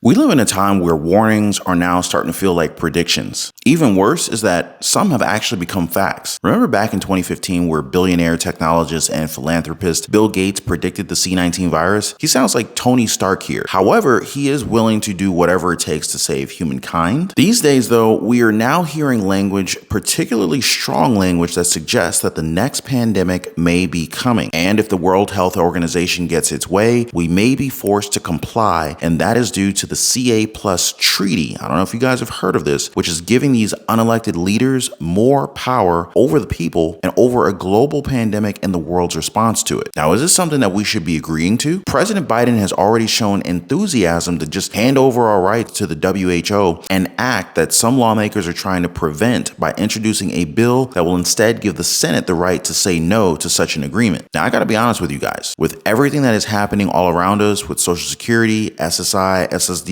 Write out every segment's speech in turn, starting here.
We live in a time where warnings are now starting to feel like predictions. Even worse is that some have actually become facts. Remember back in 2015 where billionaire technologist and philanthropist Bill Gates predicted the C-19 virus? He sounds like Tony Stark here. However, he is willing to do whatever it takes to save humankind. These days, though, we are now hearing language, particularly strong language, that suggests that the next pandemic may be coming. And if the World Health Organization gets its way, we may be forced to comply, and that is due to the CA Plus treaty. I don't know if you guys have heard of this, which is giving these unelected leaders more power over the people and over a global pandemic and the world's response to it. Now, is this something that we should be agreeing to? President Biden has already shown enthusiasm to just hand over our rights to the WHO, an act that some lawmakers are trying to prevent by introducing a bill that will instead give the Senate the right to say no to such an agreement. Now, I gotta be honest with you guys. With everything that is happening all around us with Social Security, SSI, SSDI,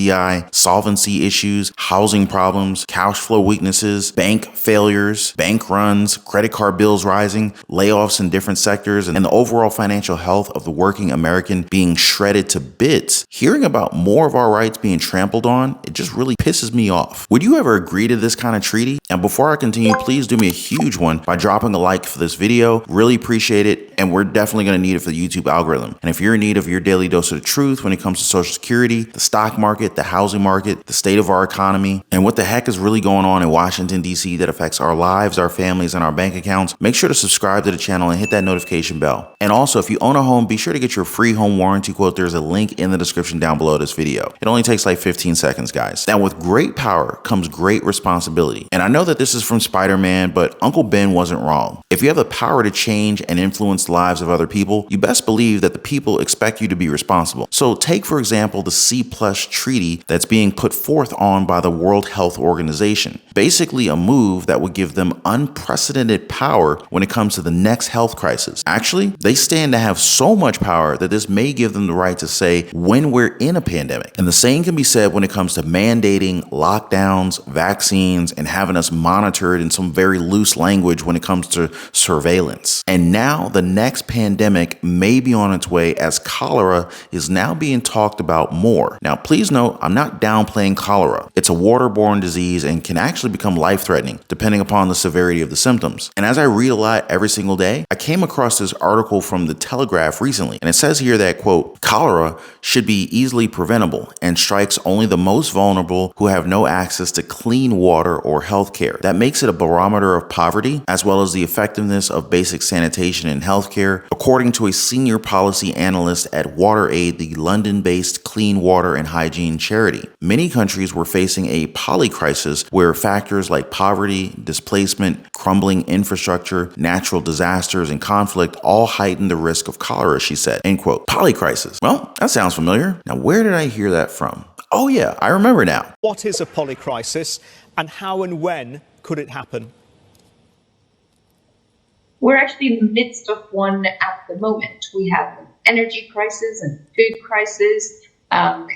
solvency issues, housing problems, cash flow weaknesses, bank failures, bank runs, credit card bills rising, layoffs in different sectors, and the overall financial health of the working American being shredded to bits, hearing about more of our rights being trampled on, it just really pisses me off. Would you ever agree to this kind of treaty? And before I continue, please do me a huge one by dropping a like for this video. Really appreciate it, and we're definitely going to need it for the YouTube algorithm. And if you're in need of your daily dose of the truth when it comes to Social Security, the stock market, the housing market, the state of our economy, and what the heck is really going on in Washington, D.C. that affects our lives, our families, and our bank accounts, make sure to subscribe to the channel and hit that notification bell. And also, if you own a home, be sure to get your free home warranty quote. There's a link in the description down below this video. It only takes like 15 seconds, guys. Now, with great power comes great responsibility. And I know that this is from Spider-Man, but Uncle Ben wasn't wrong. If you have the power to change and influence the lives of other people, you best believe that the people expect you to be responsible. So take, for example, the C+ treaty that's being put forth on by the World Health Organization. Basically a move that would give them unprecedented power when it comes to the next health crisis. Actually, they stand to have so much power that this may give them the right to say when we're in a pandemic. And the same can be said when it comes to mandating lockdowns, vaccines, and having us monitored in some very loose language when it comes to surveillance. And now the next pandemic may be on its way, as cholera is now being talked about more. Now, please note, I'm not downplaying cholera. It's a waterborne disease and can actually become life-threatening depending upon the severity of the symptoms. And as I read a lot every single day, I came across this article from the Telegraph recently, and it says here that, quote, cholera should be easily preventable and strikes only the most vulnerable who have no access to clean water or healthcare. That makes it a barometer of poverty, as well as the effectiveness of basic sanitation and healthcare, according to a senior policy analyst at WaterAid, the London-based clean water and hygiene charity. Many countries were facing a polycrisis where factors like poverty, displacement, crumbling infrastructure, natural disasters, and conflict all heightened the risk of cholera, she said, end quote. Polycrisis. Well, that sounds familiar. Now, where did I hear that from? Oh yeah, I remember now. What is a polycrisis, and how and when could it happen? We're actually in the midst of one at the moment. We have an energy crisis and food crisis and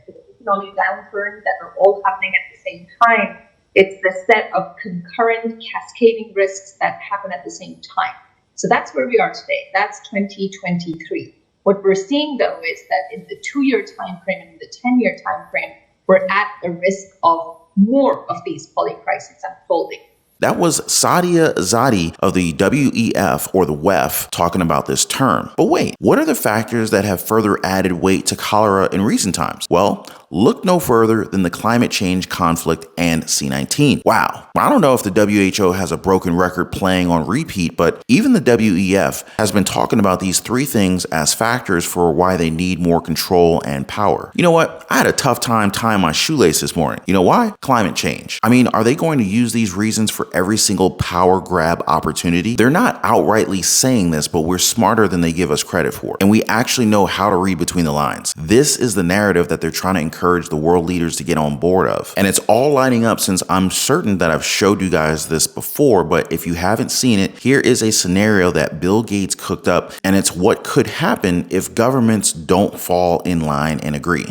economic downturn that are all happening at the same time. It's the set of concurrent cascading risks that happen at the same time. So that's where we are today. That's 2023. What we're seeing, though, is that in the 2-year time frame and the 10-year time frame, we're at the risk of more of these polycrises unfolding. That was Sadia Zadi of the WEF or the WEF talking about this term. But wait, what are the factors that have further added weight to cholera in recent times? Well, look no further than the climate change conflict and C-19. Wow. I don't know if the WHO has a broken record playing on repeat, but even the WEF has been talking about these three things as factors for why they need more control and power. You know what? I had a tough time tying my shoelace this morning. You know why? Climate change. I mean, are they going to use these reasons for every single power grab opportunity? They're not outrightly saying this, but we're smarter than they give us credit for. And we actually know how to read between the lines. This is the narrative that they're trying to encourage the world leaders to get on board of. And it's all lining up, since I'm certain that I've showed you guys this before, but if you haven't seen it, here is a scenario that Bill Gates cooked up, and it's what could happen if governments don't fall in line and agree.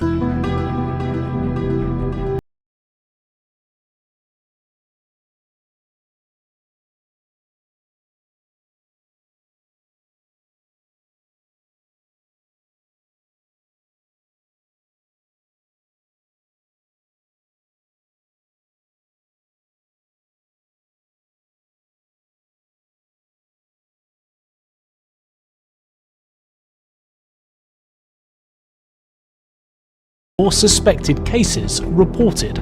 or suspected cases reported.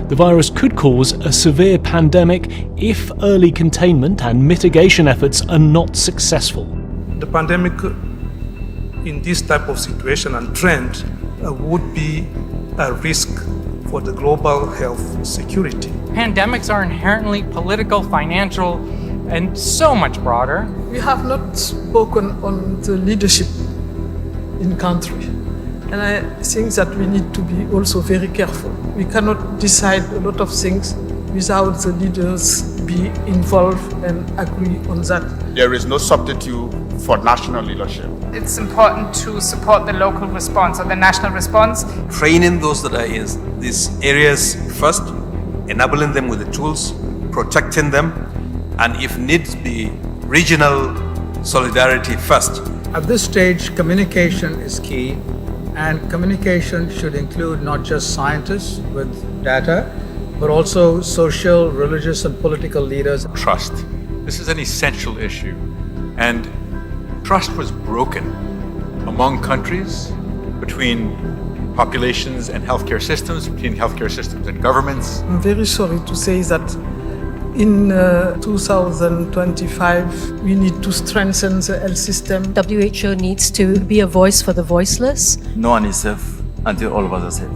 The virus could cause a severe pandemic if early containment and mitigation efforts are not successful. The pandemic in this type of situation and trend would be a risk for the global health security. Pandemics are inherently political, financial, and so much broader. We have not spoken on the leadership in country. And I think that we need to be also very careful. We cannot decide a lot of things without the leaders be involved and agree on that. There is no substitute for national leadership. It's important to support the local response or the national response. Training those that are in these areas first, enabling them with the tools, protecting them, and if needs be, regional solidarity first. At this stage, communication is key, and communication should include not just scientists with data, but also social, religious, and political leaders. Trust. This is an essential issue, and trust was broken among countries, between populations and healthcare systems, between healthcare systems and governments. I'm very sorry to say that in 2025, we need to strengthen the health system. WHO needs to be a voice for the voiceless. No one is safe until all of us are safe.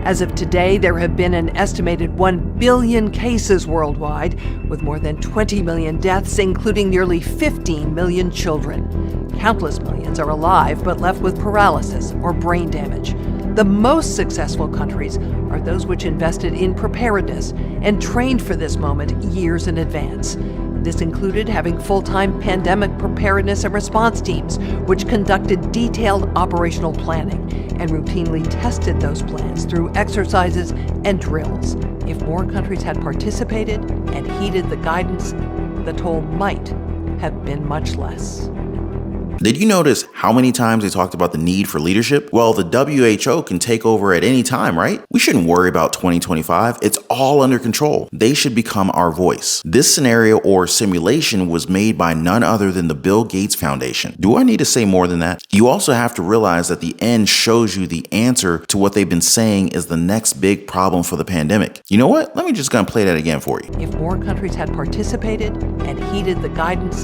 As of today, there have been an estimated 1 billion cases worldwide, with more than 20 million deaths, including nearly 15 million children. Countless millions are alive but left with paralysis or brain damage. The most successful countries are those which invested in preparedness and trained for this moment years in advance. This included having full-time pandemic preparedness and response teams, which conducted detailed operational planning and routinely tested those plans through exercises and drills. If more countries had participated and heeded the guidance, the toll might have been much less. Did you notice how many times they talked about the need for leadership? Well, the WHO can take over at any time, right? We shouldn't worry about 2025. It's all under control. They should become our voice. This scenario or simulation was made by none other than the Bill Gates Foundation. Do I need to say more than that? You also have to realize that the end shows you the answer to what they've been saying is the next big problem for the pandemic. You know what? Let me just play that again for you. If more countries had participated and heeded the guidance,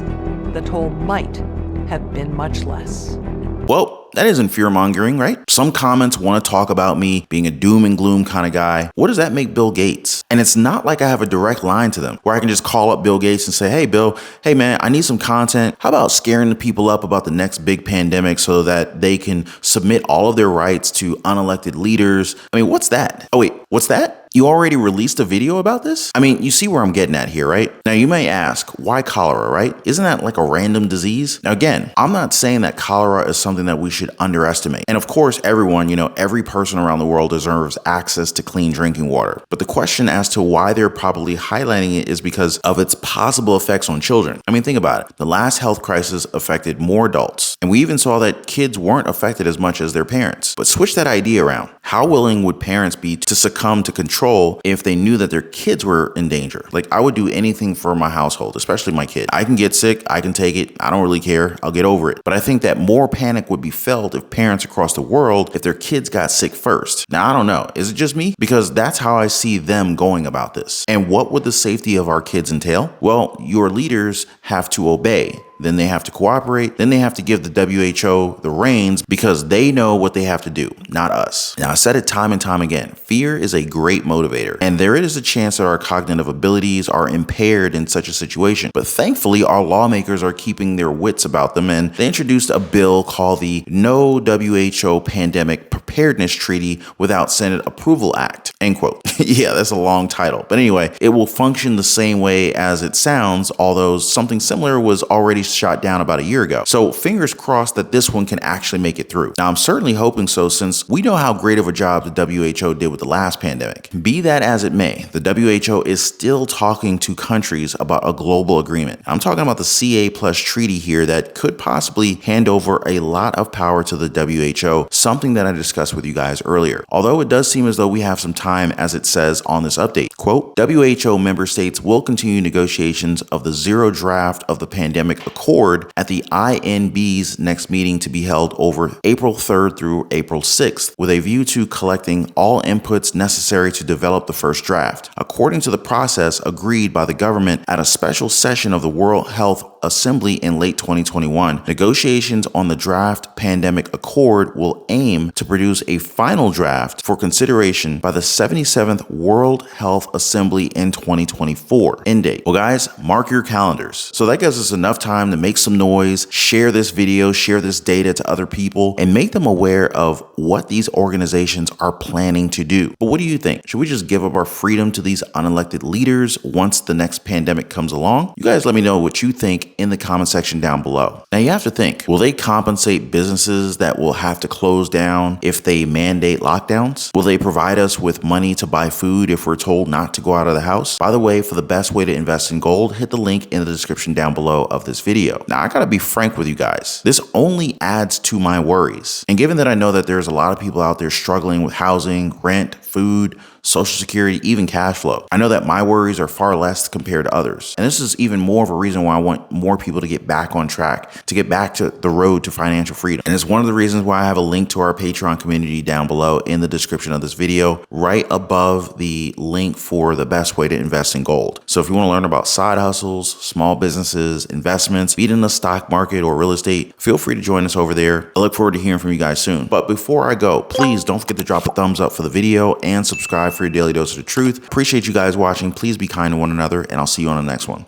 the toll might have been much less. Well, that isn't fear-mongering, right? Some comments want to talk about me being a doom and gloom kind of guy. What does that make Bill Gates? And it's not like I have a direct line to them where I can just call up Bill Gates and say, hey, Bill, hey, man, I need some content. How about scaring the people up about the next big pandemic so that they can submit all of their rights to unelected leaders? I mean, what's that? Oh, wait, what's that? You already released a video about this? I mean, you see where I'm getting at here, right? Now, you may ask, why cholera, right? Isn't that like a random disease? Now, again, I'm not saying that cholera is something that we should underestimate. And of course, everyone, every person around the world deserves access to clean drinking water. But the question as to why they're probably highlighting it is because of its possible effects on children. I mean, think about it. The last health crisis affected more adults. And we even saw that kids weren't affected as much as their parents. But switch that idea around. How willing would parents be to succumb to control if they knew that their kids were in danger? Like, I would do anything for my household, especially my kid. I can get sick, I can take it, I don't really care, I'll get over it. But I think that more panic would be felt if parents across the world, if their kids got sick first. Now, I don't know, is it just me? Because that's how I see them going about this. And what would the safety of our kids entail? Well, your leaders have to obey. Then they have to cooperate. Then they have to give the WHO the reins because they know what they have to do, not us. Now, I said it time and time again. Fear is a great motivator, and there is a chance that our cognitive abilities are impaired in such a situation. But thankfully, our lawmakers are keeping their wits about them, and they introduced a bill called the No WHO Pandemic Preparedness Treaty Without Senate Approval Act, end quote. Yeah, that's a long title. But anyway, it will function the same way as it sounds, although something similar was already shot down about a year ago. So fingers crossed that this one can actually make it through. Now, I'm certainly hoping so, since we know how great of a job the WHO did with the last pandemic. Be that as it may, the WHO is still talking to countries about a global agreement. I'm talking about the CA Plus treaty here that could possibly hand over a lot of power to the WHO, something that I discussed with you guys earlier. Although it does seem as though we have some time time as it says on this update. Quote, WHO member states will continue negotiations of the zero draft of the pandemic accord at the INB's next meeting to be held over April 3rd through April 6th, with a view to collecting all inputs necessary to develop the first draft. According to the process agreed by the government at a special session of the World Health Assembly in late 2021, negotiations on the draft pandemic accord will aim to produce a final draft for consideration by the 77th World Health Assembly in 2024. End date. Well, guys, mark your calendars. So that gives us enough time to make some noise, share this video, share this data to other people, and make them aware of what these organizations are planning to do. But what do you think? Should we just give up our freedom to these unelected leaders once the next pandemic comes along? You guys let me know what you think in the comment section down below. Now you have to think, will they compensate businesses that will have to close down if they mandate lockdowns? Will they provide us with money to buy food if we're told not to go out of the house? By the way, for the best way to invest in gold, hit the link in the description down below of this video. Now I gotta be frank with you guys. This only adds to my worries. And given that I know that there's a lot of people out there struggling with housing, rent, food, Social Security, even cash flow, I know that my worries are far less compared to others. And this is even more of a reason why I want more people to get back on track, to get back to the road to financial freedom. And it's one of the reasons why I have a link to our Patreon community down below in the description of this video, right above the link for the best way to invest in gold. So if you want to learn about side hustles, small businesses, investments, be it in the stock market or real estate, feel free to join us over there. I look forward to hearing from you guys soon. But before I go, please don't forget to drop a thumbs up for the video and subscribe for your daily dose of the truth. Appreciate you guys watching. Please be kind to one another, and I'll see you on the next one.